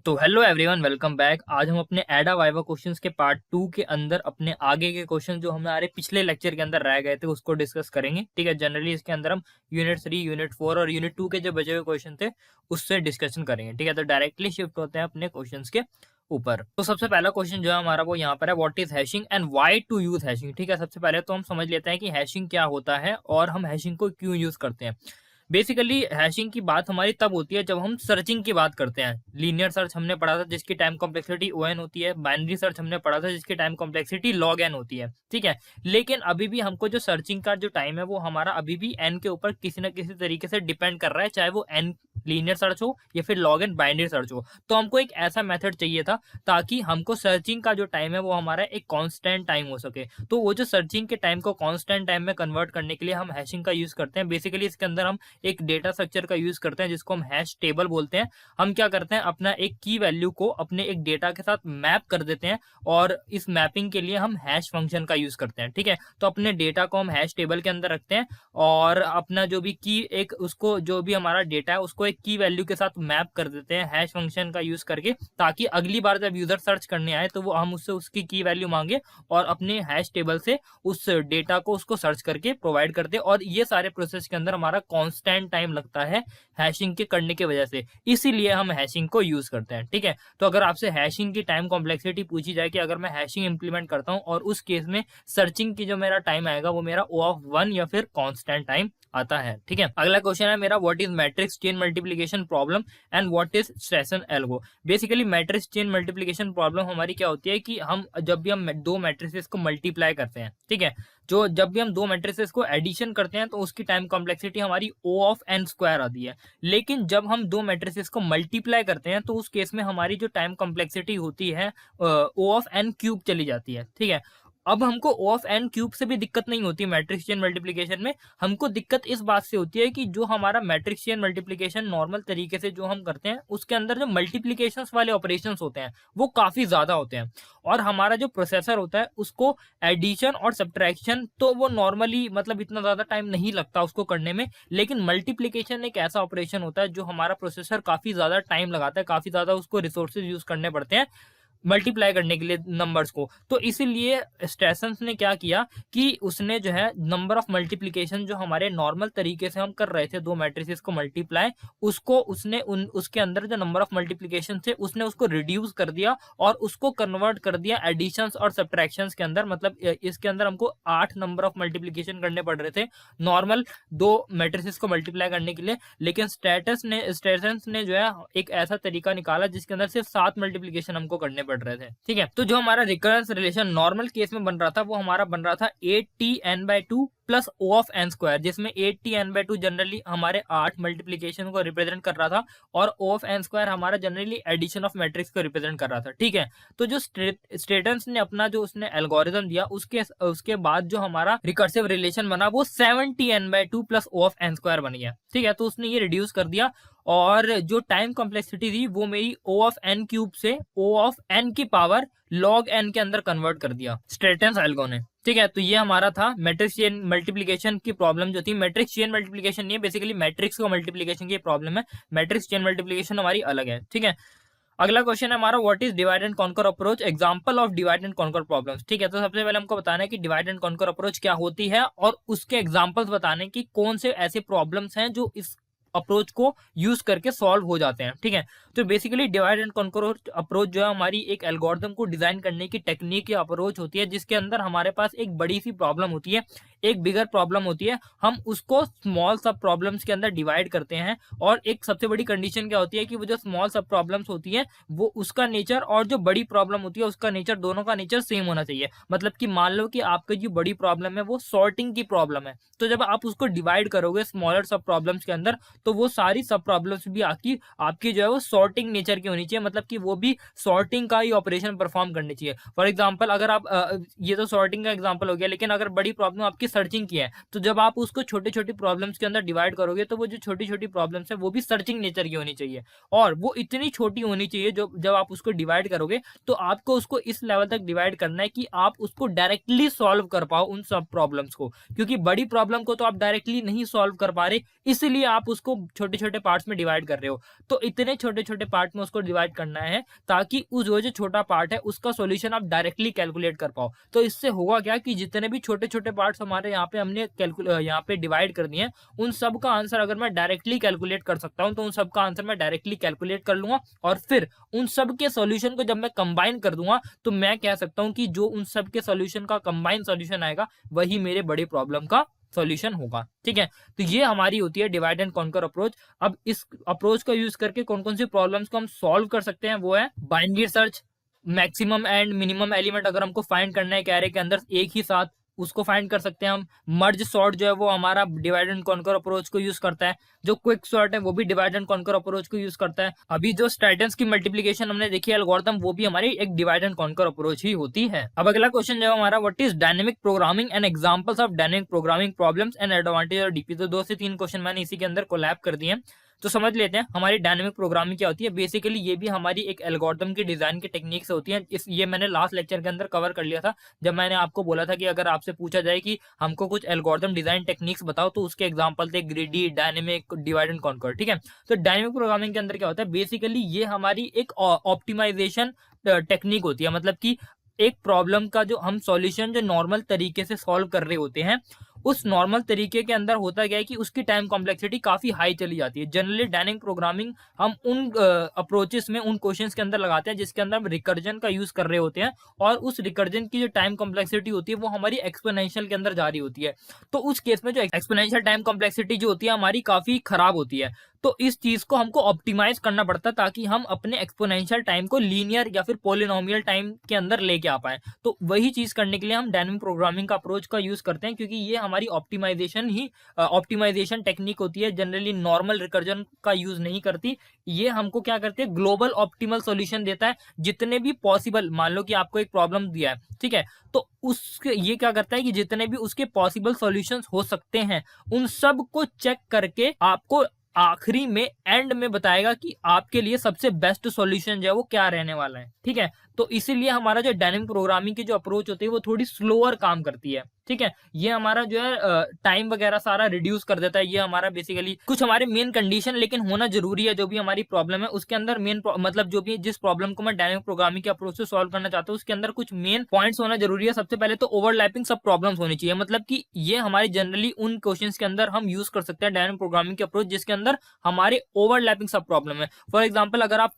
तो hello everyone, welcome back. आज हम अपने एडा वाइवा क्वेश्चंस के पार्ट 2 के अंदर अपने आगे के क्वेश्चन जो हमारे पिछले लेक्चर के अंदर रह गए थे उसको डिस्कस करेंगे। ठीक है, जनरली इसके अंदर हम यूनिट 3, यूनिट 4 और यूनिट 2 के जो बचे हुए क्वेश्चन थे उससे डिस्कशन करेंगे। ठीक है, तो डायरेक्टली शिफ्ट होते हैं अपने क्वेश्चन के ऊपर। तो सबसे पहला क्वेश्चन जो है हमारा वो यहाँ पर है, what is hashing and why to use hashing. ठीक है, सबसे पहले तो हम समझ लेते हैं कि हैशिंग क्या होता है और हम हैशिंग को क्यों यूज करते हैं। बेसिकली हैशिंग की बात हमारी तब होती है जब हम सर्चिंग की बात करते हैं। लीनियर सर्च हमने पढ़ा था जिसकी टाइम कॉम्प्लेक्सिटी O(n) होती है। बाइनरी सर्च हमने पढ़ा था जिसकी टाइम कॉम्प्लेक्सिटी log(n) होती है। ठीक है, लेकिन अभी भी हमको जो सर्चिंग का जो टाइम है वो हमारा अभी भी n के ऊपर किसी ना किसी तरीके से डिपेंड कर रहा है, चाहे वो n लीनियर सर्च हो या फिर log(n) बाइनरी सर्च हो। तो हमको एक ऐसा मेथड चाहिए था ताकि हमको सर्चिंग का जो टाइम है वो हमारा एक कांस्टेंट टाइम हो सके। तो वो जो सर्चिंग के टाइम को कांस्टेंट टाइम में कन्वर्ट करने के लिए हम हैशिंग का यूज करते हैं। बेसिकली इसके अंदर हम एक डेटा स्ट्रक्चर का यूज करते हैं जिसको हम हैश टेबल बोलते हैं। हम क्या करते हैं, अपना एक की वैल्यू को अपने एक डेटा के साथ मैप कर देते हैं और इस मैपिंग के लिए हम हैश फंक्शन का यूज करते हैं। ठीक है, तो अपने डेटा को हम हैश टेबल के अंदर रखते हैं और अपना जो भी की एक उसको जो भी हमारा डेटा है उसको एक की वैल्यू के साथ मैप कर देते हैं हैश फंक्शन का यूज करके, ताकि अगली बार जब यूजर सर्च करने आए तो वो हम उससे उसकी की वैल्यू मांगे और अपने हैश टेबल से उस डेटा को उसको सर्च करके प्रोवाइड करते हैं। और ये सारे प्रोसेस के अंदर हमारा कांस्टेंट टाइम लगता है हैशिंग के करने की वजह से, इसीलिए हम हैशिंग को यूज करते हैं। ठीक है, तो अगर आपसे हैशिंग की टाइम कॉम्प्लेक्सिटी पूछी जाए कि अगर मैं हैशिंग इंप्लीमेंट करता हूं और उस केस में सर्चिंग की जो मेरा टाइम आएगा वो मेरा O(1) या फिर कांस्टेंट टाइम आता है। ठीक है, अगला क्वेश्चन है मेरा, what is matrix chain multiplication problem and what is station algo. Basically matrix chain multiplication problem हमारी क्या होती है कि हम जब भी हम दो मैट्रिसेस को मल्टीप्लाई करते हैं, ठीक है, जो जब भी हम दो मैट्रिसेस को एडिशन करते हैं तो उसकी टाइम कॉम्प्लेक्सिटी हमारी O(n)² आती है। लेकिन जब हम दो मैट्रिसेस को मल्टीप्लाई करते हैं तो उस केस में हमारी जो टाइम कॉम्प्लेक्सिटी होती है O(n)³ चली जाती है। ठीक है, अब हमको O(n)³ से भी दिक्कत नहीं होती मैट्रिक्स चेन मल्टीप्लिकेशन में। हमको दिक्कत इस बात से होती है कि जो हमारा मैट्रिक्स चेन मल्टीप्लिकेशन नॉर्मल तरीके से जो हम करते हैं उसके अंदर जो मल्टीप्लिकेशंस वाले ऑपरेशंस होते हैं वो काफी ज्यादा होते हैं और हमारा जो प्रोसेसर होता है उसको एडिशन और सब्ट्रैक्शन तो वो नॉर्मली मतलब इतना ज्यादा टाइम नहीं लगता उसको करने में, लेकिन मल्टीप्लिकेशन एक ऐसा ऑपरेशन होता है जो हमारा प्रोसेसर काफी ज्यादा टाइम लगाता है, काफी ज्यादा उसको रिसोर्सेज यूज करने पड़ते हैं मल्टीप्लाई करने के लिए नंबर्स को। तो इसीलिए स्टेशंस ने क्या किया कि उसने जो है नंबर ऑफ मल्टीप्लिकेशन जो हमारे नॉर्मल तरीके से हम कर रहे थे दो मैट्रिसेस को मल्टीप्लाई, उसको उसने उसके अंदर जो नंबर ऑफ मल्टीप्लिकेशन थे उसने उसको रिड्यूस कर दिया और उसको कन्वर्ट कर दिया एडिशंस और सब्ट्रैक्शंस के अंदर। मतलब इसके अंदर हमको 8 नंबर ऑफ मल्टीप्लिकेशन करने पड़ रहे थे नॉर्मल दो मैट्रिसेस को मल्टीप्लाई करने के लिए, लेकिन स्टेशंस ने जो है एक ऐसा तरीका निकाला जिसके अंदर सिर्फ 7 मल्टीप्लिकेशन हमको करने पड़ रहे थे। ठीक है, तो जो हमारा रिकरेंस रिलेशन नॉर्मल केस में बन रहा था वो हमारा बन रहा था 8Tn/2 प्लस O(n)², जिसमें 8Tn/2 जनरली हमारे 8 मल्टीप्लिकेशन को रिप्रेजेंट कर रहा था और O(n)² हमारा जनरली एडिशन ऑफ मैट्रिक्स को रिप्रेजेंट कर रहा था। ठीक है, तो जो स्टेटन्स ने अपना जो उसने एल्गोरिथम दिया उसके बाद जो हमारा रिकर्सिव रिलेशन बना वो 7Tn/2 प्लस O(n)² बन गया। ठीक है, तो उसने ये रिड्यूस कर दिया और जो टाइम कॉम्प्लेक्सिटी थी वो मेरी O(n)³ से O(n) की पावर log(n) के अंदर कन्वर्ट कर दिया स्ट्रेटन्स एल्गो ने। ठीक है, तो ये हमारा था मैट्रिक्स चेन मल्टीप्लिकेशन की प्रॉब्लम जो थी। मैट्रिक्स चेन मल्टीप्लिकेशन नहीं है, बेसिकली मैट्रिक्स को मल्टीप्लिकेशन की प्रॉब्लम है, मैट्रिक्स चेन मल्टीप्लिकेशन हमारी अलग है। ठीक है, अगला क्वेश्चन है हमारा, what is divide and conquer approach, example of divide and conquer problems. ठीक है, तो सबसे पहले हमको बताना है कि डिवाइड एंड कॉन्कर अप्रोच क्या होती है और उसके एग्जांपल्स बताने की कौन से ऐसे प्रॉब्लम्स हैं जो इस अप्रोच को यूज करके सॉल्व हो जाते हैं। ठीक है, तो basically divide and conquer approach जो है हमारी एक एल्गोरिथम को डिजाइन करने की टेक्निक या अप्रोच होती है जिसके अंदर हमारे पास एक बड़ी सी प्रॉब्लम होती है, एक बिगर प्रॉब्लम होती है, हम उसको स्मॉल सब प्रॉब्लम्स के अंदर डिवाइड करते हैं। और एक सबसे बड़ी कंडीशन क्या होती है कि वो जो स्मॉल सब प्रॉब्लम्स होती है वो उसका नेचर और जो बड़ी प्रॉब्लम होती है उसका नेचर, दोनों का नेचर सेम होना चाहिए। मतलब कि मान लो कि आपकी जो बड़ी प्रॉब्लम है वो सॉर्टिंग की प्रॉब्लम है, तो जब आप उसको डिवाइड करोगे स्मॉलर सब प्रॉब्लम्स के अंदर तो वो सारी सब प्रॉब्लम्स भी आपकी जो है वो सॉर्टिंग नेचर की होनी चाहिए, मतलब कि वो भी सॉर्टिंग का ही ऑपरेशन परफॉर्म करनी चाहिए। फॉर एग्जांपल अगर आप ये तो सॉर्टिंग का एग्जांपल हो गया, लेकिन अगर बड़ी प्रॉब्लम आपकी सर्चिंग की है तो जब आप उसको छोटी छोटी प्रॉब्लम्स के अंदर डिवाइड करोगे तो वो जो छोटी छोटी प्रॉब्लम्स है वो भी सर्चिंग नेचर की होनी चाहिए और वो इतनी छोटी होनी चाहिए जो जब आप उसको डिवाइड करोगे तो आपको उसको इस लेवल तक डिवाइड करना है कि आप उसको डायरेक्टली सॉल्व कर पाओ उन सब प्रॉब्लम्स को, क्योंकि बड़ी प्रॉब्लम को तो आप डायरेक्टली नहीं सॉल्व कर पा रहे, इसलिए आप उसको उसको छोटे छोटे पार्ट्स में डिवाइड कर रहे हो, तो इतने छोटे छोटे पार्ट में उसको डिवाइड करना है ताकि उस जो छोटा पार्ट है उसका सॉल्यूशन आप डायरेक्टली कैलकुलेट कर पाओ। तो इससे होगा क्या कि जितने भी छोटे छोटे पार्ट्स हमारे यहाँ पे हमने यहाँ पे डिवाइड कर दिए, उन सब का आंसर अगर मैं डायरेक्टली कैलकुलेट कर सकता हूँ तो उन सब का आंसर मैं डायरेक्टली कैलकुलेट कर लूंगा, और फिर उन सब के सॉल्यूशन को जब मैं कंबाइन कर दूंगा तो मैं कह सकता हूँ कि जो उन सब के सॉल्यूशन का कंबाइन सॉल्यूशन आएगा वही मेरे बड़े प्रॉब्लम का सॉल्यूशन होगा। ठीक है, तो ये हमारी होती है डिवाइड एंड कॉन्कर अप्रोच। अब इस अप्रोच का यूज करके कौन कौन सी प्रॉब्लम्स को हम सॉल्व कर सकते हैं, वो है binary search, maximum and minimum element अगर हमको फाइंड करना है कैरे के अंदर एक ही साथ, उसको फाइंड कर सकते हैं हम। मर्ज सॉर्ट जो है वो हमारा डिवाइड एंड कॉन्कर अप्रोच को यूज करता है। जो क्विक सॉर्ट है वो भी डिवाइड एंड कॉन्कर अप्रोच को यूज करता है। अभी जो स्ट्रैटेन्स की मल्टीप्लिकेशन हमने देखी एल्गोरिथम, वो भी हमारी एक डिवाइड एंड कॉन्कर अप्रोच ही होती है। अब अगला क्वेश्चन जो है हमारा, what is dynamic programming and examples of dynamic programming problems and advantage और डीपी। तो 2 से 3 क्वेश्चन मैंने इसी के अंदर कोलैब कर दिए हैं, तो समझ लेते हैं हमारी डायनेमिक प्रोग्रामिंग क्या होती है। बेसिकली ये भी हमारी एक एल्गोरिथम की डिजाइन की टेक्निक से होती है। ये मैंने लास्ट लेक्चर के अंदर कवर कर लिया था, जब मैंने आपको बोला था कि अगर आपसे पूछा जाए कि हमको कुछ एल्गोरिथम डिजाइन टेक्निक्स बताओ तो उसके एग्जांपल थे greedy, dynamic, divide and conquer. ठीक है, तो डायनेमिक प्रोग्रामिंग के अंदर क्या होता है, बेसिकली ये हमारी एक ऑप्टिमाइजेशन टेक्निक होती है। मतलब कि एक प्रॉब्लम का जो हम सॉल्यूशन जो नॉर्मल तरीके से सॉल्व कर रहे होते हैं, उस नॉर्मल तरीके के अंदर होता क्या है कि उसकी टाइम कॉम्प्लेक्सिटी काफी हाई चली जाती है। जनरली डायनेमिक प्रोग्रामिंग हम उन अप्रोचेस में, उन क्वेश्चंस के अंदर लगाते हैं जिसके अंदर हम रिकर्जन का यूज कर रहे होते हैं, और उस रिकर्जन की जो टाइम कॉम्प्लेक्सिटी होती है वो हमारी एक्सपोनेंशियल के अंदर जा रही होती है। तो उस केस में जो एक्सपोनेंशियल टाइम कॉम्प्लेक्सिटी जो होती है हमारी काफी खराब होती है। तो इस चीज को हमको ऑप्टिमाइज करना पड़ता है ताकि हम अपने एक्सपोनेंशियल टाइम को लीनियर या फिर पॉलिनोमियल टाइम के अंदर लेके आ पाए। तो वही चीज करने के लिए हम डायनेमिक प्रोग्रामिंग का अप्रोच का यूज करते हैं, क्योंकि ये हमारी ऑप्टिमाइजेशन टेक्निक होती है। जनरली नॉर्मल रिकर्जन का यूज नहीं करती। ये हमको क्या करते हैं, ग्लोबल ऑप्टिमल सॉल्यूशन देता है। जितने भी पॉसिबल, मान लो कि आपको एक प्रॉब्लम दिया है, ठीक है, तो उसके ये क्या करता है कि जितने भी उसके पॉसिबल सॉल्यूशंस हो सकते हैं उन सब को चेक करके आपको आखिरी में, एंड में बताएगा कि आपके लिए सबसे बेस्ट सॉल्यूशन जो है वो क्या रहने वाला है। ठीक है, तो इसीलिए हमारा जो डायनेमिक प्रोग्रामिंग की जो अप्रोच होती है वो थोड़ी स्लोअर काम करती है। ठीक है, ये हमारा जो है टाइम वगैरह सारा रिड्यूस कर देता है। ये हमारा बेसिकली कुछ हमारे मेन कंडीशन लेकिन होना जरूरी है। जो भी हमारी प्रॉब्लम है उसके अंदर मेन मतलब जो भी जिस प्रॉब्लम को मैं डायनेमिक प्रोग्रामिंग के अप्रोच से सॉल्व करना चाहता हूँ उसके अंदर कुछ मेन पॉइंट्स होना जरूरी है। सबसे पहले तो ओवरलैपिंग सब प्रॉब्लम्स होनी चाहिए। मतलब कि ये हमारे जनरली उन क्वेश्चंस के अंदर हम यूज कर सकते हैं डायनेमिक प्रोग्रामिंग के अप्रोच जिसके अंदर हमारे ओवरलैपिंग सब प्रॉब्लम है। फॉर एग्जाम्पल, अगर आप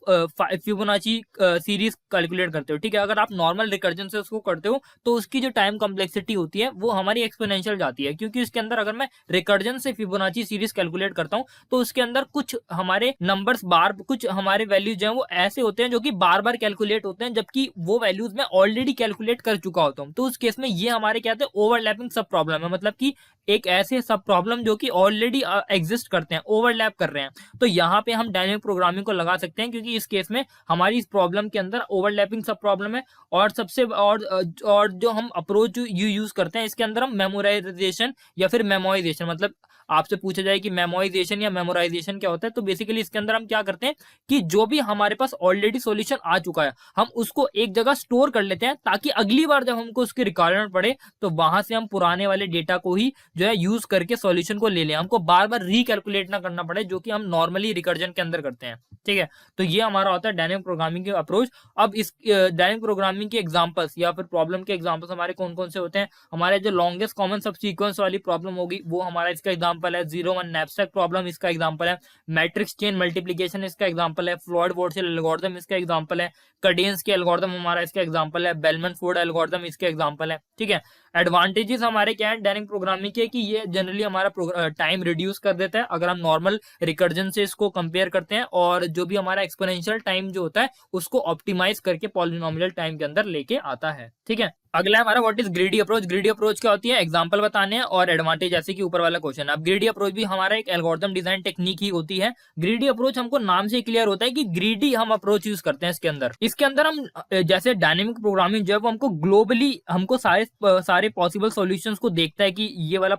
फिबोनाची सीरीज कैलकुलेट करते हो, ठीक है, अगर आप नॉर्मल रिकर्जन से उसको करते हो तो उसकी जो टाइम कॉम्प्लेक्सिटी होती है वो हमारी एक्सपोनेंशियल जाती है। क्योंकि इसके अंदर अगर मैं रिकर्जन से फिबोनाची सीरीज कैलकुलेट करता हूं तो उसके अंदर कुछ हमारे नंबर्स कुछ हमारे वैल्यूज हैं वो ऐसे होते हैं जो कि बार बार कैलकुलेट होते हैं, जबकि वो वैल्यूज मैं ऑलरेडी कैलकुलेट कर चुका होता हूं। तो उस केस में ये हमारे क्या होते हैं, ओवरलैपिंग सब प्रॉब्लम है। मतलब कि एक ऐसे सब प्रॉब्लम जो कि ऑलरेडी एग्जिस्ट करते हैं, ओवरलैप कर रहे हैं, तो यहाँ पे हम डायनेमिक प्रोग्रामिंग को लगा सकते हैं। क्योंकि इस केस में हमारी इस प्रॉब्लम के अंदर ओवरलैपिंग सब प्रॉब्लम है। और सबसे और जो हम अप्रोच यूज करते हैं इसके अंदर हम मेमोराइजेशन या फिर मेमोराइजेशन, मतलब आपसे पूछा जाए कि मेमोराइजेशन या मेमोराइजेशन क्या होता है, तो बेसिकली इसके अंदर हम क्या करते हैं कि जो भी हमारे पास ऑलरेडी सॉल्यूशन आ चुका है हम उसको एक जगह स्टोर कर लेते हैं, ताकि अगली बार जब हमको उसकी रिक्वायरमेंट पड़े तो वहां से हम पुराने वाले डेटा को ही जो है यूज करके सॉल्यूशन को ले लें, हमको बार बार रिकैलकुलेट ना करना पड़े, जो कि हम नॉर्मली रिकर्जन के अंदर करते हैं। ठीक है, तो ये हमारा होता है डायनेमिक प्रोग्रामिंग के अप्रोच। अब इस डायनेमिक प्रोग्रामिंग के एग्जांपल्स या फिर प्रॉब्लम के एग्जांपल्स हमारे कौन कौन से होते हैं। हमारे जो लॉन्गेस्ट कॉमन सब सीक्वेंस वाली प्रॉब्लम होगी वो हमारा इसका एग्जांपल है। 0-1 नैपसैक प्रॉब्लम इसका एग्जांपल है। मैट्रिक्स चेन मल्टीप्लिकेशन इसका एग्जांपल है। फ्लॉयड-वॉर्सल एल्गोरिथम इसका एग्जांपल है। कैडेंस के एल्गोरिथम हमारा इसका एग्जांपल है। बेलमैन-फोर्ड एल्गोरिथम इसका एग्जांपल है। ठीक है, एडवांटेजेस हमारे क्या है डायनेमिक प्रोग्रामिंग के कि ये जनरली हमारा टाइम रिड्यूस कर देता है अगर हम नॉर्मल रिकर्जन से इसको कंपेयर करते हैं, और जो भी हमारा एक्सपोनेंशियल टाइम जो होता है उसको ऑप्टिमाइज करके पॉलिनोमियल टाइम के अंदर लेके आता है। ठीक है, अगला हमारा what is greedy approach. Greedy approach क्या होती है, एग्जांपल बताने हैं और एडवांटेज, जैसे कि ऊपर वाला क्वेश्चन। अब ग्रीडी अप्रोच भी हमारा एक एल्गोरिथम डिजाइन टेक्निक ही होती है। ग्रीडी अप्रोच हमको नाम से क्लियर होता है कि ग्रीडी हम अप्रोच यूज करते हैं। इसके अंदर हम जैसे डायनेमिक प्रोग्रामिंग जब हमको ग्लोबली हमको सारे पॉसिबल सॉल्यूशंस को देखता है कि ये वाला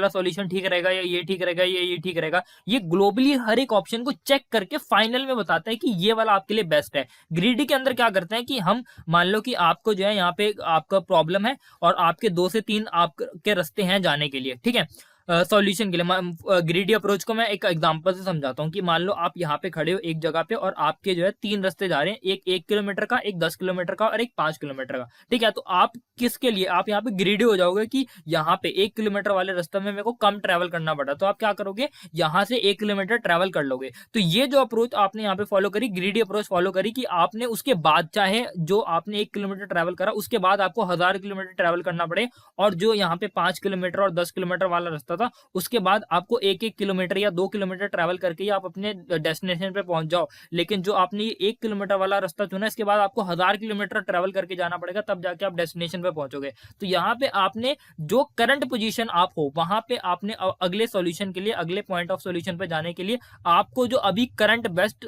सॉल्यूशन ठीक रहेगा या ये ठीक रहेगा या ये ठीक रहेगा, ये ग्लोबली हर एक ऑप्शन को चेक करके फाइनल में बताता है कि ये वाला आपके लिए बेस्ट है। ग्रीडी के अंदर क्या करते हैं कि हम मान लो कि आपको जो है यहाँ पे आपका प्रॉब्लम है और आपके 2 से 3 आपके रास्ते हैं जाने के लिए। ठीक है, सॉल्यूशन के लिए। ग्रीडी अप्रोच को मैं एक एग्जांपल से समझाता हूँ कि मान लो आप यहाँ पे खड़े हो एक जगह पे और आपके जो है 3 रास्ते जा रहे हैं, एक 1 किलोमीटर का, एक 10 किलोमीटर का और एक 5 किलोमीटर का। ठीक है, तो आप किसके लिए, आप यहाँ पे ग्रीडी हो जाओगे कि यहाँ पे 1 किलोमीटर वाले रास्ते में मेरे को कम ट्रेवल करना पड़ा, तो आप क्या करोगे, यहाँ से 1 किलोमीटर ट्रेवल कर लोगे। तो ये जो अप्रोच आपने यहाँ पे फॉलो करी, ग्रीडी अप्रोच फॉलो करी, कि आपने उसके बाद चाहे जो आपने 1 किलोमीटर ट्रेवल करा उसके बाद आपको 1000 किलोमीटर ट्रेवल करना पड़े, और जो यहाँ पे 5 किलोमीटर और 10 किलोमीटर वाला रास्ता था उसके बाद आपको 1-1 किलोमीटर या 2 किलोमीटर ट्रेवल करके ही आप अपने डेस्टिनेशन पे पहुंच जाओ। लेकिन जो आपने ये 1 किलोमीटर वाला रास्ता चुना, इसके बाद आपको 1000 किलोमीटर ट्रेवल करके जाना पड़ेगा, तब जाके आप डेस्टिनेशन पे पहुंचोगे। तो यहाँ पे आपने जो करंट पोजीशन आप हो वहां पे आपने अगले सॉल्यूशन के लिए, अगले पॉइंट ऑफ सॉल्यूशन पे जाने के लिए आपको जो अभी करंट बेस्ट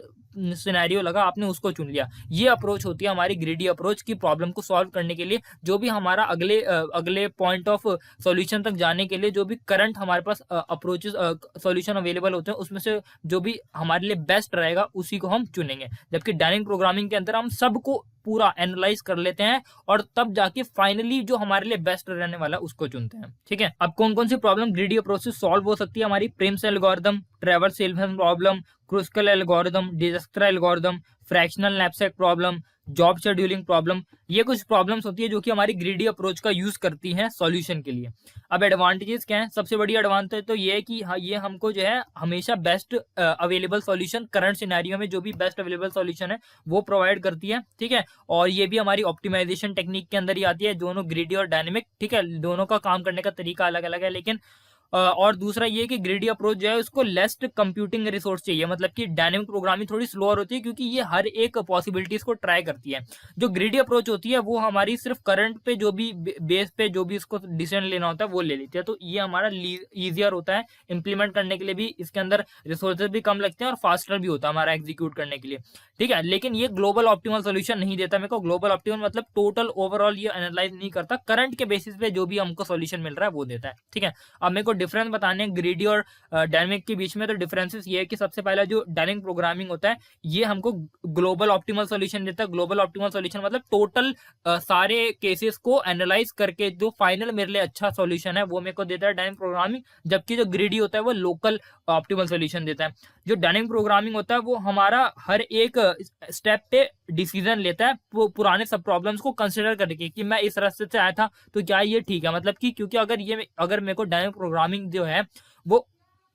सिनेरियो लगा आपने उसको चुन लिया। ये अप्रोच होती है हमारी ग्रीडी अप्रोच की प्रॉब्लम को सॉल्व करने के लिए। जो भी हमारा अगले पॉइंट ऑफ सॉल्यूशन तक जाने के लिए जो भी करंट हमारे पास अप्रोचेस सॉल्यूशन अवेलेबल होते हैं उसमें से जो भी हमारे लिए बेस्ट रहेगा उसी को हम चुनेंगे। जबकि डायनेमिक प्रोग्रामिंग के अंदर हम सबको पूरा एनालाइज कर लेते हैं और तब जाके फाइनली जो हमारे लिए बेस्ट रहने वाला है उसको चुनते हैं। ठीक है, अब कौन कौन सी प्रॉब्लम ग्रीडी अप्रोच से सॉल्व हो सकती है हमारी? Prim's algorithm, traverse salesman problem, Kruskal algorithm, Dijkstra algorithm, fractional knapsack problem, job scheduling problem. ये कुछ प्रॉब्लम्स होती है जो कि हमारी ग्रीडी अप्रोच का यूज करती हैं सॉल्यूशन के लिए। अब एडवांटेजेस क्या है? सबसे बड़ी एडवांटेज तो ये है कि हाँ, ये हमको जो है हमेशा best available solution, current scenario में जो भी बेस्ट अवेलेबल सॉल्यूशन है वो प्रोवाइड करती है। ठीक है, और ये भी हमारी ऑप्टिमाइजेशन टेक्निक के अंदर ही आती है, दोनों ग्रीडी और डायनेमिक। ठीक है, दोनों का काम करने का तरीका अलग अलग है, लेकिन और दूसरा ये कि ग्रीडी अप्रोच जो है उसको लेस्ट कंप्यूटिंग रिसोर्स चाहिए। मतलब कि डायनेमिक प्रोग्रामिंग थोड़ी स्लोअर होती है क्योंकि ये हर एक पॉसिबिलिटीज को ट्राई करती है। जो ग्रीडी अप्रोच होती है वो हमारी सिर्फ करंट पे जो भी बेस पे जो भी इसको डिसीजन लेना होता है वो ले लेती है। तो ये हमारा ईजियर होता है इम्प्लीमेंट करने के लिए भी, इसके अंदर रिसोर्सेज भी कम लगते हैं और फास्टर भी होता है हमारा एग्जीक्यूट करने के लिए। ठीक है, लेकिन ये ग्लोबल ऑप्टिमल सोल्यूशन नहीं देता मेरे को। ग्लोबल ऑप्टिमल मतलब टोटल ओवरऑल ये एनालाइज नहीं करता, करंट के बेसिस पे जो भी हमको सोल्यूशन मिल रहा है वो देता है। ठीक है, अब मेरे को डिफरेंस बताने ग्रीडी और डायनेमिक के बीच में। तो डिफरेंसेस ये है कि सबसे पहला जो डायनेमिक प्रोग्रामिंग होता है ये हमको ग्लोबल ऑप्टिमल सॉल्यूशन देता है। ग्लोबल ऑप्टिमल सॉल्यूशन मतलब टोटल सारे केसेस को एनालाइज करके जो फाइनल मेरे लिए अच्छा सॉल्यूशन है वो मेरे को देता है डायनेमिक प्रोग्रामिंग। जबकि जो ग्रीडी होता है वो लोकल ऑप्टिमल सॉल्यूशन देता है। जो डायनेमिक प्रोग्रामिंग होता है वो हमारा हर एक स्टेप पे डिसीजन लेता है पुराने सब प्रॉब्लम्स को कंसिडर करके कि मैं इस रास्ते से आया था तो क्या ये ठीक है। मतलब कि क्योंकि अगर मेरे को डायनेमिक प्रोग्रामिंग जो है वो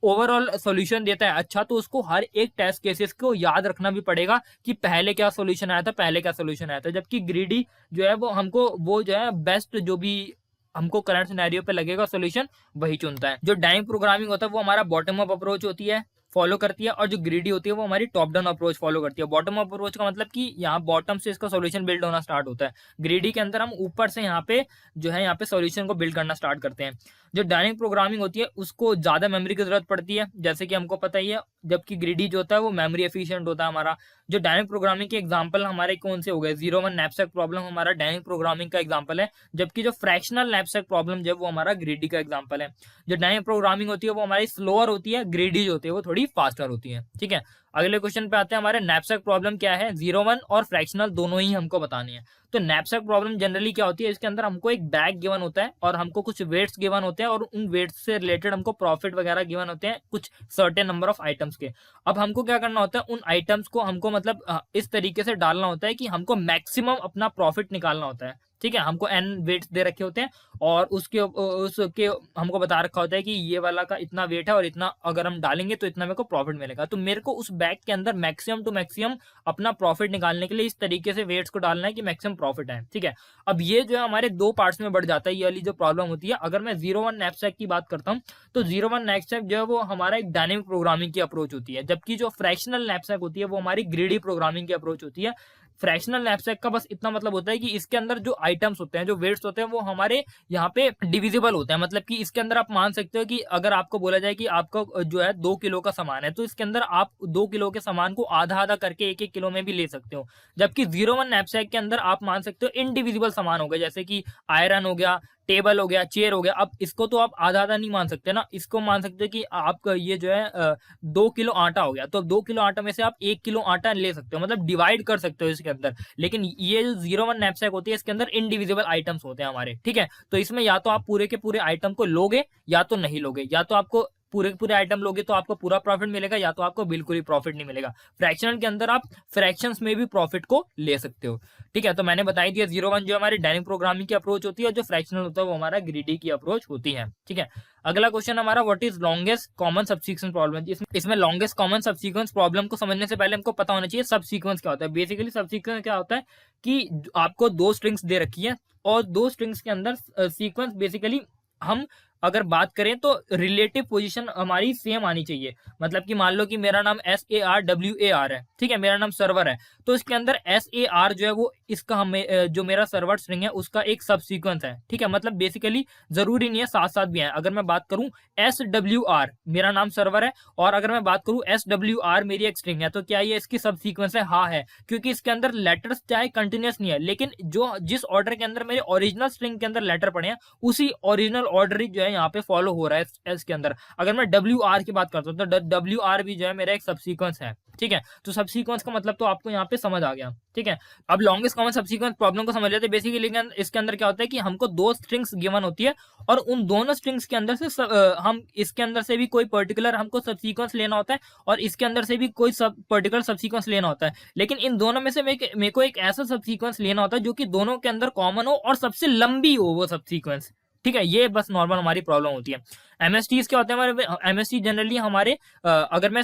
ओवरऑल सॉल्यूशन देता है अच्छा, तो उसको हर एक टेस्ट केसेस को याद रखना भी पड़ेगा कि पहले क्या सॉल्यूशन आया था, पहले क्या सॉल्यूशन आया था। जबकि ग्रीडी जो है वो हमको वो जो है बेस्ट जो भी हमको करंट सिनेरियो पे लगेगा सॉल्यूशन वही चुनता है। जो डायनेमिक प्रोग्रामिंग होता है वो हमारा बॉटम अप अप्रोच होती है फॉलो करती है, और जो ग्रीडी होती है वो हमारी टॉप डाउन अप्रोच फॉलो करती है। बॉटम अप अप्रोच का मतलब कि यहाँ बॉटम से इसका सॉल्यूशन बिल्ड होना स्टार्ट होता है। ग्रीडी के अंदर हम ऊपर से यहाँ पे जो है यहाँ पे सॉल्यूशन को बिल्ड करना स्टार्ट करते हैं। जो डायनेमिक प्रोग्रामिंग होती है उसको ज्यादा मेमोरी की जरूरत पड़ती है, जैसे कि हमको पता ही है। जबकि ग्रीडी जो होता है वो मेमोरी एफिशिएंट होता है हमारा। जो डायनेमिक प्रोग्रामिंग के एग्जांपल हमारे कौन से हो गए? 01 नैपसैक प्रॉब्लम हमारा डायनेमिक प्रोग्रामिंग का एग्जांपल है, जबकि जो फ्रैक्शनल नैपसैक प्रॉब्लम जो है वो हमारा ग्रीडी का एग्जांपल है। जो डायनेमिक प्रोग्रामिंग होती है वो हमारी स्लोअर होती है, ग्रीडी जो होती है वो थोड़ी फास्टर होती है। ठीक है, अगले क्वेश्चन पे आते हैं। हमारे नैपसैक प्रॉब्लम क्या है? 01 और फ्रैक्शनल दोनों ही हमको बतानी है। तो नैपसैक प्रॉब्लम जनरली क्या होती है, इसके अंदर हमको एक बैग गिवन होता है और हमको कुछ वेट्स गिवन होते हैं, और उन वेट्स से रिलेटेड हमको प्रॉफिट वगैरह गिवन होते हैं कुछ सर्टेन नंबर ऑफ आइटम्स के। अब हमको क्या करना होता है, उन आइटम्स को हमको मतलब इस तरीके से डालना होता है कि हमको मैक्सिमम अपना प्रॉफिट निकालना होता है। ठीक है, हमको एन वेट्स दे रखे होते हैं और उसके हमको बता रखा होता है कि ये वाला का इतना वेट है और इतना अगर हम डालेंगे तो इतना मेरे को प्रॉफिट मिलेगा। तो मेरे को उस बैग के अंदर मैक्सिमम टू मैक्सिमम अपना प्रॉफिट निकालने के लिए इस तरीके से वेट्स को डालना है कि मैक्सिमम प्रॉफिट आए। ठीक है, अब ये जो है हमारे दो पार्ट्स में बढ़ जाता है ये वाली जो प्रॉब्लम होती है। अगर मैं 01 नैपसैक की बात करता हूँ तो 01 नैपसैक जो है वो हमारा एक डायनेमिक प्रोग्रामिंग की अप्रोच होती है, जबकि जो फ्रैक्शनल नैपसैक होती है वो हमारी ग्रीडी प्रोग्रामिंग की अप्रोच होती है। फ्रैक्शनल नैपसैक का बस इतना मतलब होता है कि इसके अंदर जो आइटम्स होते हैं, जो वेट्स होते हैं, वो हमारे यहाँ पे डिविजिबल होते हैं। मतलब कि इसके अंदर आप मान सकते हो कि अगर आपको बोला जाए कि आपका जो है 2 किलो का सामान है तो इसके अंदर आप 2 किलो के सामान को आधा आधा करके 1-1 किलो में भी ले सकते हो। जबकि 01 नैपसैक के अंदर आप मान सकते हो इनडिविजिबल सामान हो गए, जैसे कि आयरन हो गया, टेबल हो गया, चेयर हो गया। अब इसको तो आप आधा आधा नहीं मान सकते ना, इसको मान सकते हो कि आपका ये जो है 2 किलो आटा हो गया, तो 2 किलो आटा में से आप 1 किलो आटा ले सकते हो, मतलब डिवाइड कर सकते हो इसके अंदर। लेकिन ये जो 01 नैपसैक होती है, इसके अंदर इनडिविजिबल आइटम्स होते हैं हमारे, ठीक है। तो इसमें या तो आप पूरे के पूरे आइटम को लोगे या तो नहीं लोगे, या तो आपको पूरे के पूरे आइटम लोगे तो आपको पूरा प्रॉफिट मिलेगा, या तो आपको बिल्कुल ही प्रॉफिट नहीं मिलेगा। फ्रैक्शनल के अंदर आप फ्रैक्शंस में भी प्रॉफिट को ले सकते हो, ठीक है। तो मैंने बताई दिया 01 जो हमारी डायनेमिक प्रोग्रामिंग की अप्रोच होती है, और जो फ्रैक्शनल होता है वो हमारा ग्रीडी की अप्रोच होती है, ठीक है। अगला क्वेश्चन हमारा, what is longest common subsequence problem. इसमें लॉन्गेस्ट कॉमन सबसीक्वेंस प्रॉब्लम को समझने से पहले हमको पता होना चाहिए सबसीक्वेंस क्या होता है। बेसिकली सबसीक्वेंस क्या होता है कि आपको 2 स्ट्रिंग्स दे रखी है, और 2 स्ट्रिंग्स के अंदर सीक्वेंस बेसिकली हम अगर बात करें तो रिलेटिव पोजीशन हमारी सेम आनी चाहिए। मतलब कि मान लो कि मेरा नाम SARWAR है, ठीक है, मेरा नाम सर्वर है, तो इसके अंदर SAR जो है वो इसका हमें जो मेरा सर्वर स्ट्रिंग है उसका एक सब सीक्वेंस है, ठीक है। मतलब बेसिकली जरूरी नहीं है साथ साथ भी है। अगर मैं बात करूं SWR मेरा नाम सर्वर है, और अगर मैं बात करूं SWR मेरी एक स्ट्रिंग है, तो क्या ये इसकी सब सीक्वेंस है? हाँ है, क्योंकि इसके अंदर लेटर्स चाहे कंटिन्यूस नहीं है, लेकिन जो जिस ऑर्डर के अंदर मेरे ओरिजिनल स्ट्रिंग के अंदर लेटर पड़े हैं उसी ओरिजिनल ऑर्डर जो है यहाँ पे फॉलो हो रहा है इसके अंदर। अगर मैं WR की बात करता हूँ तो WR भी जो है मेरा एक सबसीक्वेंस है, ठीक है। तो सबसीक्वेंस का मतलब तो आपको यहाँ पे समझ आ गया, ठीक है। अब लॉन्गेस्ट कॉमन सबसीक्वेंस प्रॉब्लम को समझ लेते हैं। बेसिकली इसके अंदर क्या होता है कि हमको 2 स्ट्रिंग्स गिवन होती है, और उन दोनों स्ट्रिंग्स के अंदर से हम इसके अंदर से भी कोई पर्टिकुलर हमको सबसीक्वेंस लेना होता है, और इसके अंदर से भी कोई पर्टिकुलर सबसीक्वेंस लेना होता है। लेकिन इन दोनों में से मेरे को एक ऐसा सबसीक्वेंस लेना होता है जो कि दोनों के अंदर कॉमन हो और सबसे लंबी हो वो सबसीक्वेंस, ठीक है। ये बस नॉर्मल हमारी प्रॉब्लम होती है। एमएसटीज क्या होते हैं हमारे? एमएसटी जनरली हमारे अगर मैं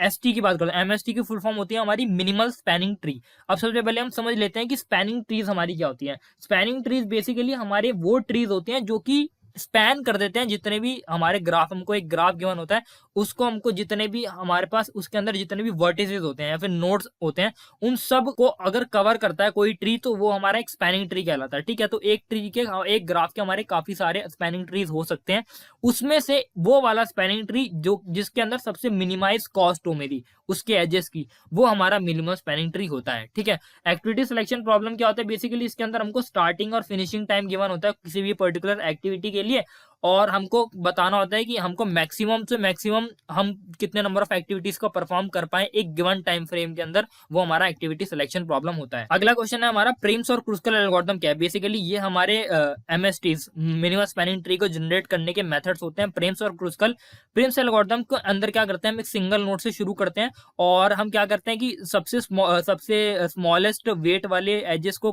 एसटी की बात करता हूँ, एमएसटी की फुल फॉर्म होती है हमारी मिनिमल स्पैनिंग ट्री। अब सबसे पहले हम समझ लेते हैं कि स्पैनिंग ट्रीज हमारी क्या होती है। स्पैनिंग ट्रीज बेसिकली हमारे वो ट्रीज होते हैं जो कि स्पैन कर देते हैं जितने भी हमारे ग्राफ, हमको एक ग्राफ गिवन होता है, उसको हमको जितने भी हमारे पास उसके अंदर जितने भी वर्टिसेस होते हैं या फिर नोड्स होते हैं, उन सब को अगर कवर करता है कोई ट्री तो वो हमारा एक स्पैनिंग ट्री कहलाता है, ठीक है। तो एक ट्री के, एक ग्राफ के हमारे काफी सारे स्पैनिंग ट्रीज हो सकते हैं, उसमें से वो वाला स्पैनिंग ट्री जो जिसके अंदर सबसे मिनिमाइज कॉस्ट हो मेरी उसके एजेस की, वो हमारा मिनिमम स्पैनिंग ट्री होता है, ठीक है। एक्टिविटी सिलेक्शन प्रॉब्लम क्या होता है? बेसिकली इसके अंदर हमको स्टार्टिंग और फिनिशिंग टाइम गिवन होता है किसी भी पर्टिकुलर एक्टिविटी के लिए, और हमको बताना होता है कि हमको मैक्सिमम से मैक्सिमम हम कितने नंबर ऑफ एक्टिविटीज को परफॉर्म कर पाए एक गिवन टाइम फ्रेम के अंदर, वो हमारा एक्टिविटी सिलेक्शन प्रॉब्लम होता है। अगला क्वेश्चन है हमारा, प्रिम्स और क्रूस्कल एल्गोरिथम क्या है? बेसिकली ये हमारे एमएसटीज मिनिमम स्पैनिंग ट्री को जनरेट करने के मेथड्स होते हैं, प्रिम्स और क्रूस्कल। प्रिम्स एल्गोरिथम के अंदर क्या करते हैं, हम एक सिंगल नोड से शुरू करते हैं, और हम क्या करते हैं कि सबसे स्मॉलेस्ट वेट वाले एजेस को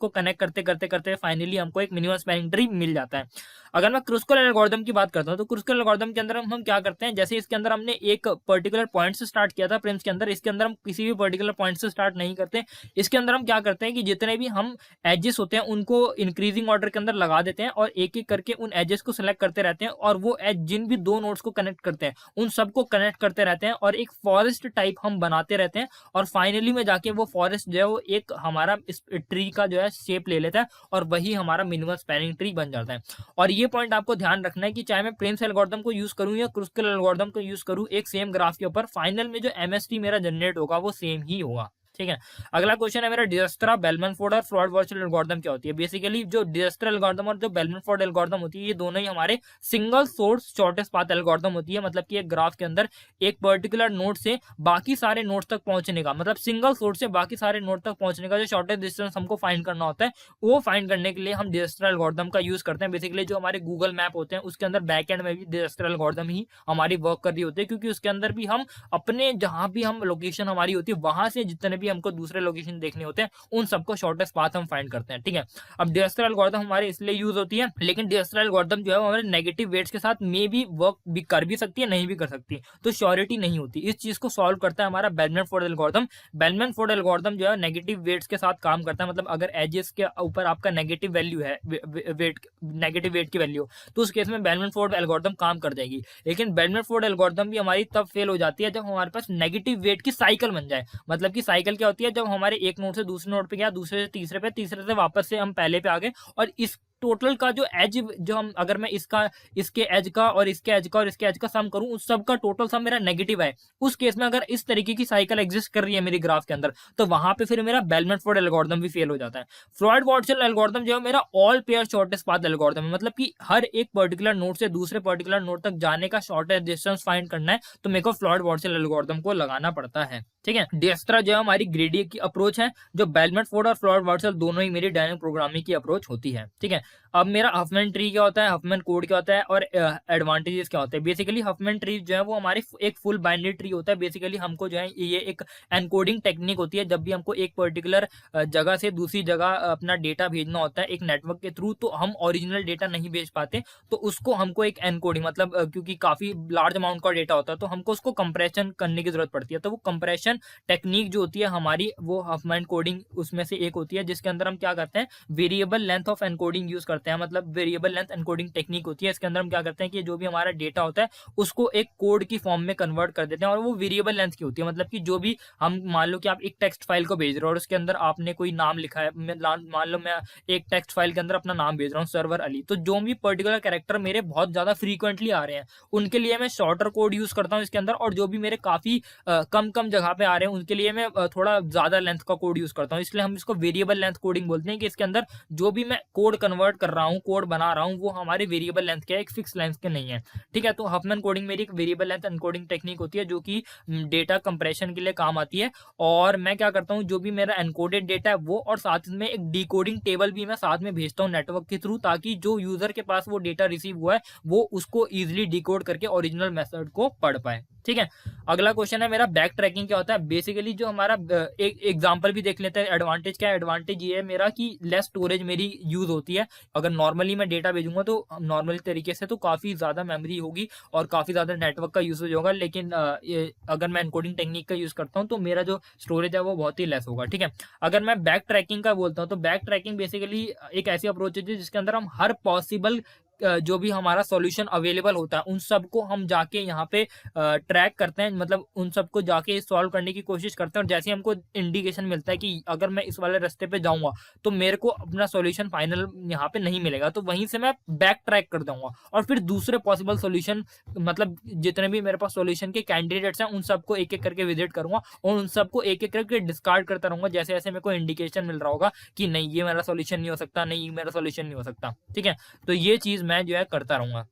कनेक्ट करते करते करते फाइनली हमको एक मिनिमम स्पैनिंग ट्री मिल जाता है। अगर मैं क्रूस्कल एल्गोरिथम की बात करता हूं तो क्रूस्कल एल्गोरिथम के अंदर हम क्या करते हैं, जैसे इसके अंदर हमने एक पर्टिकुलर पॉइंट से स्टार्ट किया था प्रिम्स के अंदर, इसके अंदर हम किसी भी पर्टिकुलर पॉइंट से स्टार्ट नहीं करते। इसके अंदर हम क्या करते हैं कि जितने भी हम एजेस होते हैं उनको इंक्रीजिंग ऑर्डर के अंदर लगा देते हैं, और एक एक करके उन एजेस को सिलेक्ट करते रहते हैं, और वो एज जिन भी 2 नोड्स को कनेक्ट करते हैं उन सबको कनेक्ट करते रहते हैं, और एक फॉरेस्ट टाइप हम बनाते रहते हैं, और फाइनली में जाके वो फॉरेस्ट जो है वो एक हमारा इस ट्री का जो है शेप ले लेता है, और वही हमारा मिनिमम स्पैनिंग ट्री बन जाता है। और ये पॉइंट आपको ध्यान रखना है कि चाहे मैं प्रिम्स एल्गोरिथम को यूज करूं या क्रूस्कल एल्गोरिथम को यूज करूं एक सेम ग्राफ के ऊपर, फाइनल में जो एमएसटी मेरा जनरेट होगा वो सेम ही होगा, ठीक है। अगला क्वेश्चन है मेरा, डिजस्ट्रा, बेलमैन-फोर्ड और फ्रॉड वर्चुअल एल्गोरिथम क्या होती है? बेसिकली जो डिजस्ट्रा एल्गोरिथम और जो बेलमैन-फोर्ड एल्गोरिथम होती है, ये दोनों ही हमारे single source shortest path algorithm होती है। मतलब कि एक ग्राफ के अंदर एक पर्टिकुलर नोड से बाकी सारे नोड तक पहुंचने का, मतलब सिंगल सोर्स से बाकी सारे नोड तक पहुंचने का जो शॉर्टेस्ट डिस्टेंस हमको फाइंड करना होता है, वो फाइंड करने के लिए हम डिजस्ट्रा एल्गोरिथम का यूज करते हैं। बेसिकली जो हमारे गूगल मैप होते हैं उसके अंदर बैकएंड में भी डिजस्ट्रा एल्गोरिथम ही हमारी वर्क कर रही होती है, क्योंकि उसके अंदर भी हम अपने जहां भी हम लोकेशन हमारी होती है वहां से जितने भी हमको दूसरे लोकेशन देखने होते हैं उन सबको शॉर्टेस्ट पाथ हम फाइंड करते हैं, ठीक है। अब डिजस्ट्रा एल्गोरिथम हमारे इसलिए यूज होती है, लेकिन डिजस्ट्रा एल्गोरिथम जो है हमारे नेगेटिव वेट्स के साथ मे भी वर्क भी कर भी सकती है, नहीं भी कर सकती, तो श्योरिटी नहीं होती। इस चीज को सॉल्व करता है हमारा बेलमैन-फोर्ड एल्गोरिथम। बेलमैन-फोर्ड एल्गोरिथम जो है नेगेटिव वेट्स के साथ काम करता है, मतलब अगर एजेस के ऊपर आपका नेगेटिव वैल्यू है, नेगेटिव वेट की वैल्यू, तो उस केस में बेलमैन-फोर्ड एल्गोरिथम काम कर जाएगी। लेकिन बेलमैन-फोर्ड एल्गोरिथम भी हमारी तब फेल हो जाती है जब हमारे पास नेगेटिव वेट की साइकिल बन जाए। मतलब कि साइकिल क्या होती है, जब हमारे एक नोड से दूसरे नोड पे गया, दूसरे से तीसरे पे, तीसरे से वापस से हम पहले पे आ गए, और इस टोटल का जो एज, जो हम अगर मैं इसका, इसके एज का और इसके एज का और इसके एज का सम करूं, उस सब का टोटल सम मेरा नेगेटिव है, उस केस में अगर इस तरीके की साइकिल एग्जिस्ट कर रही है मेरी ग्राफ के अंदर, तो वहां पे फिर मेरा बेलमैन-फोर्ड एल्गोरिथम भी फेल हो जाता है। फ्रॉइड-वाटसन एल्गोरिथम जो है मेरा all pair shortest path algorithm है, मतलब कि हर एक पर्टिकुलर नोड से दूसरे पर्टिकुलर नोड तक जाने का शॉर्टेस्ट डिस्टेंस फाइंड करना है, तो मेरे को फ्रॉइड-वाटसन एल्गोरिथम को लगाना पड़ता है। ठीक है, डिजस्त्रा जो है हमारी ग्रेडी की अप्रोच है, जो बेलमैन-फोर्ड और फ्रॉइड-वाटसन दोनों ही मेरी डायनेमिक प्रोग्रामिंग की अप्रोच होती है। ठीक है, अब मेरा हफमैन ट्री क्या होता है, हफमैन कोड क्या होता है और एडवांटेजेस क्या होते हैं। बेसिकली हफमैन ट्री जो है वो हमारी एक फुल बाइनरी ट्री होता है। बेसिकली हमको जो है ये एक एनकोडिंग टेक्निक होती है, जब भी हमको एक पर्टिकुलर जगह से दूसरी जगह अपना डेटा भेजना होता है एक नेटवर्क के थ्रू, तो हम ओरिजिनल डेटा नहीं भेज पाते, तो उसको हमको एक एनकोडिंग, मतलब क्योंकि काफी लार्ज अमाउंट का डेटा होता है, तो हमको उसको कंप्रेशन करने की जरूरत पड़ती है। तो वो कंप्रेशन टेक्निक जो होती है हमारी, वो हफमैन कोडिंग उसमें से एक होती है, जिसके अंदर हम क्या करते हैं, variable length of encoding use करते हैं। मतलब वेरिएबल लेंथ एनकोडिंग टेक्निक होती है, इसके अंदर हम क्या करते हैं कि जो भी हमारा डेटा होता है उसको एक कोड की फॉर्म में कन्वर्ट कर देते हैं, और वो वेरिएबल लेंथ की होती है। मतलब कि जो भी हम, मान लो कि आप एक टेक्स्ट फाइल को भेज रहे हो और उसके अंदर आपने कोई नाम लिखा है, मान लो मैं एक टेक्स्ट फाइल के अंदर अपना नाम भेज रहा हूँ सर्वर अली, तो जो भी पर्टिकुलर कैरेक्टर मेरे बहुत ज्यादा फ्रीक्वेंटली आ रहे हैं उनके लिए मैं शॉर्टर कोड यूज करता हूँ इसके अंदर, और जो भी मेरे काफी कम जगह पे आ रहे हैं उनके लिए मैं थोड़ा ज्यादा लेंथ का कोड यूज करता हूँ। इसलिए हम इसको वेरिएबल लेंथ कोडिंग बोलते हैं, कि इसके अंदर जो भी मैं कोड कन्वर्ट कर रहा हूँ, कोड बना रहा हूँ, वो हमारे वेरिएबल लेंथ के, एक फिक्स लेंथ के नहीं है। ठीक है, तो हफमैन कोडिंग मेरी एक वेरिएबल लेंथ एनकोडिंग टेक्निक होती है, जो कि डेटा कंप्रेशन के लिए काम आती है। और मैं क्या करता हूँ, जो भी मेरा एनकोडेड डेटा है वो, और साथ में एक डिकोडिंग टेबल भी मैं साथ में भेजता हूँ नेटवर्क के थ्रू, ताकि जो यूजर के पास वो डेटा रिसीव हुआ है वो उसको इजिली डिकोड करके ओरिजिनल मेथड को पढ़ पाए। ठीक है, अगला क्वेश्चन है मेरा बैक ट्रैकिंग क्या होता है। बेसिकली जो हमारा एक एग्जांपल भी देख लेते हैं। एडवांटेज क्या है, एडवांटेज ये है मेरा कि लेस स्टोरेज मेरी यूज होती है। अगर नॉर्मली मैं डेटा भेजूंगा तो नॉर्मली तरीके से तो काफी ज्यादा मेमोरी होगी और काफी ज्यादा नेटवर्क का यूसेज होगा, लेकिन अगर मैं एनकोडिंग टेक्निक का यूज करता हूँ तो मेरा जो स्टोरेज है वो बहुत ही लेस होगा। ठीक है, अगर मैं बैक ट्रैकिंग का बोलता हूँ तो बैक ट्रैकिंग बेसिकली एक ऐसी अप्रोच है जिसके अंदर हम हर पॉसिबल जो भी हमारा सॉल्यूशन अवेलेबल होता है उन सबको हम जाके यहाँ पे ट्रैक करते हैं, मतलब उन सबको जाके सॉल्व करने की कोशिश करते हैं। और जैसे हमको इंडिकेशन मिलता है कि अगर मैं इस वाले रास्ते पे जाऊंगा तो मेरे को अपना सॉल्यूशन फाइनल यहाँ पे नहीं मिलेगा, तो वहीं से मैं बैक ट्रैक कर दूंगा और फिर दूसरे पॉसिबल सॉल्यूशन, मतलब जितने भी मेरे पास सॉल्यूशन के कैंडिडेट्स हैं उन सबको एक एक करके विजिट करूंगा और उन सबको एक एक करके डिस्कार्ड करता रहूंगा, जैसे जैसे मेरे को इंडिकेशन मिल रहा होगा कि नहीं ये मेरा सॉल्यूशन नहीं हो सकता, नहीं ये मेरा सॉल्यूशन नहीं हो सकता। ठीक है, तो ये चीज मैं जो है करता रहूंगा।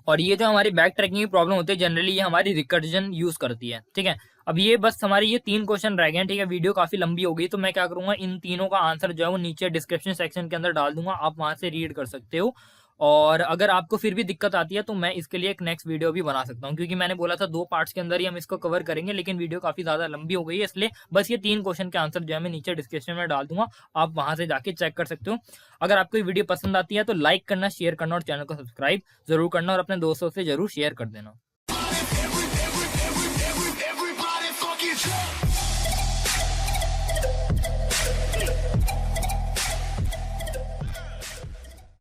और ये जो हमारी बैक ट्रैकिंग की प्रॉब्लम होती है जनरली ये हमारी रिकर्जन यूज करती है। ठीक है, अब ये बस हमारी ये 3 क्वेश्चन रह गए हैं। ठीक है, वीडियो काफी लंबी हो गई तो मैं क्या करूंगा, इन तीनों का आंसर जो है वो नीचे डिस्क्रिप्शन सेक्शन के अंदर डाल दूंगा, आप वहां से रीड कर सकते हो। और अगर आपको फिर भी दिक्कत आती है तो मैं इसके लिए एक नेक्स्ट वीडियो भी बना सकता हूँ, क्योंकि मैंने बोला था 2 पार्ट्स के अंदर ही हम इसको कवर करेंगे, लेकिन वीडियो काफी ज्यादा लंबी हो गई है, इसलिए बस ये 3 क्वेश्चन के आंसर जो है मैं नीचे डिस्क्रिप्शन में डाल दूंगा, आप वहां से जाके चेक कर सकते हो। अगर आपको ये वीडियो पसंद आती है तो लाइक करना, शेयर करना और चैनल को सब्सक्राइब जरूर करना और अपने दोस्तों से जरूर शेयर कर देना।